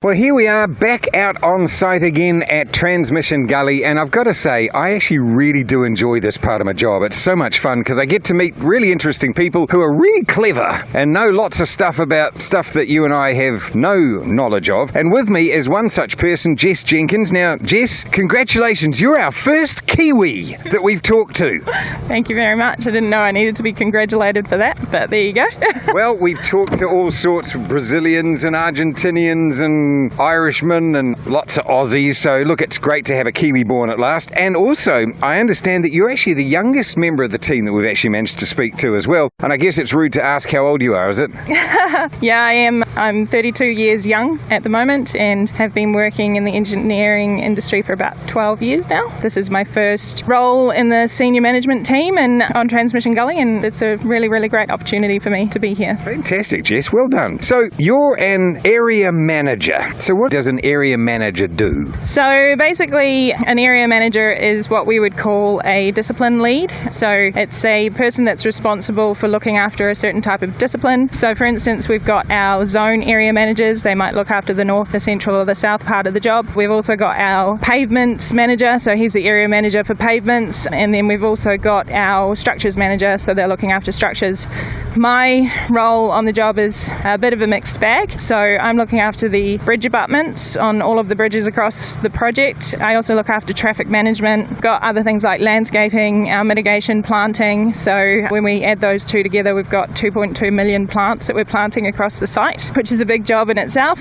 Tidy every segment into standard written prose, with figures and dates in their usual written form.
Well, here we are back out on site again at Transmission Gully, and I've got to say, I actually really do enjoy this part of my job. It's so much fun because I get to meet really interesting people who are really clever and know lots of stuff about stuff that you and I have no knowledge of. And with me is one such person, Jess Jenkins. Now, Jess, congratulations. You're our first Kiwi that we've talked to. Thank you very much. I didn't know I needed to be congratulated for that, but there you go. Well, we've talked to all sorts of Brazilians and Argentinians and Irishmen and lots of Aussies, so look, it's great to have a Kiwi born at last. And also, I understand that you're actually the youngest member of the team that we've actually managed to speak to as well. And I guess it's rude to ask how old you are, is it? Yeah, I am. I'm 32 years young at the moment and have been working in the engineering industry for about 12 years now. This is my first role in the senior management team and on Transmission Gully, and it's a really, really great opportunity for me to be here. Fantastic, Jess. Well done. So you're an area manager. So what does an area manager do? So basically, an area manager is what we would call a discipline lead. So it's a person that's responsible for looking after a certain type of discipline. So for instance, we've got our zone area managers. They might look after the north, the central or the south part of the job. We've also got our pavements manager. So he's the area manager for pavements. And then we've also got our structures manager. So they're looking after structures. My role on the job is a bit of a mixed bag. So I'm looking after the bridge abutments on all of the bridges across the project. I also look after traffic management. Got other things like landscaping, our mitigation, planting. So when we add those two together, we've got 2.2 million plants that we're planting across the site, which is a big job in itself.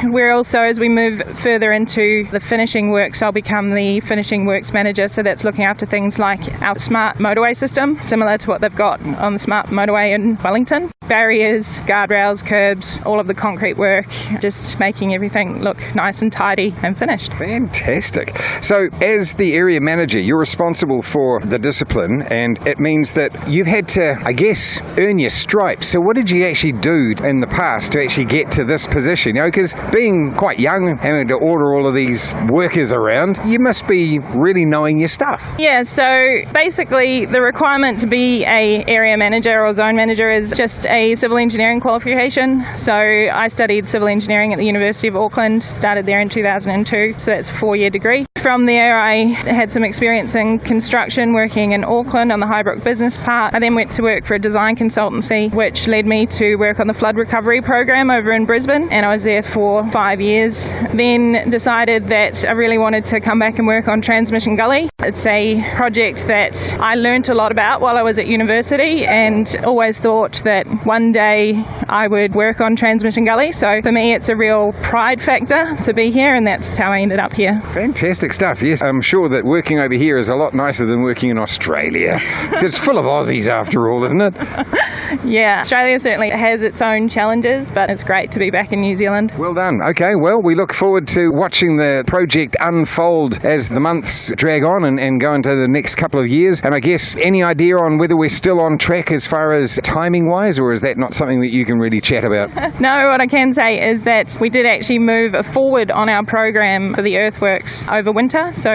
We're also, as we move further into the finishing works, I'll become the finishing works manager. So that's looking after things like our smart motorway system, similar to what they've got on the smart motorway in Wellington. Barriers, guardrails, curbs, all of the concrete work, just making everything look nice and tidy and finished. Fantastic. So as the area manager, you're responsible for the discipline, and it means that you've had to, I guess, earn your stripes. So what did you actually do in the past to actually get to this position? You know, because being quite young, having to order all of these workers around, you must be really knowing your stuff. Yeah, so basically the requirement to be a area manager or zone manager is just a civil engineering qualification. So I studied civil engineering at the University of Auckland, started there in 2002, so that's a 4-year degree. From there I had some experience in construction, working in Auckland on the Highbrook business park. I then went to work for a design consultancy, which led me to work on the flood recovery program over in Brisbane, and I was there for 5 years. Then decided that I really wanted to come back and work on Transmission Gully. It's a project that I learnt a lot about while I was at university and always thought that one day I would work on Transmission Gully. So for me it's a real pride factor to be here, and that's how I ended up here. Fantastic stuff. Yes, I'm sure that working over here is a lot nicer than working in Australia. It's full of Aussies after all, isn't it? Yeah, Australia certainly has its own challenges, but it's great to be back in New Zealand. Well done. Okay, well, we look forward to watching the project unfold as the months drag on and go into the next couple of years. And I guess any idea on whether we're still on track as far as timing-wise, or is that not something that you can really chat about? No, what I can say is that we did actually move forward on our program for the earthworks over winter, so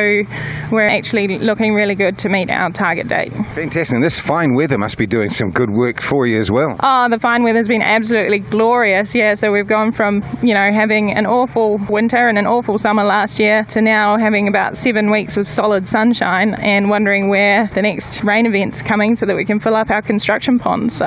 we're actually looking really good to meet our target date. Fantastic. And this fine weather must be doing some good work for you as well. Oh, the fine weather's been absolutely glorious, yeah. So we've gone from, having an awful winter and an awful summer last year to now having about 7 weeks of solid sunshine and wondering where the next rain event's coming so that we can fill up our construction ponds. So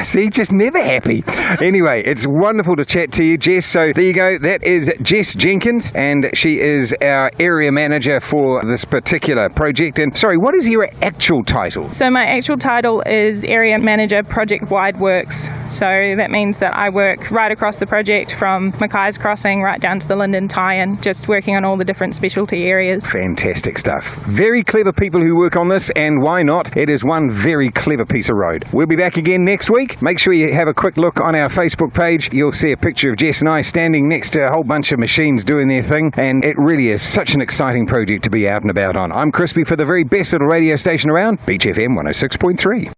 see, just never happy. Anyway, it's wonderful to chat to you, Jess. So there you go. That is Jess Jenkins, and she is our area manager for this particular project. And sorry, what is your actual title? So my actual title is Area Manager Project-Wide Works. So that means that I work right across the project from Mackay's Crossing right down to the Linden Tie-in, just working on all the different specialty areas. Fantastic stuff. Very clever people who work on this, and why not? It is one very clever piece of road. We'll be back again next week. Make sure you have a quick look on our Facebook page. You'll see a picture of Jess and I standing next to a whole bunch of machines doing their thing, and it really is such an exciting project to be out and about on. I'm Crispy for the very best little radio station around, Beach FM 106.3.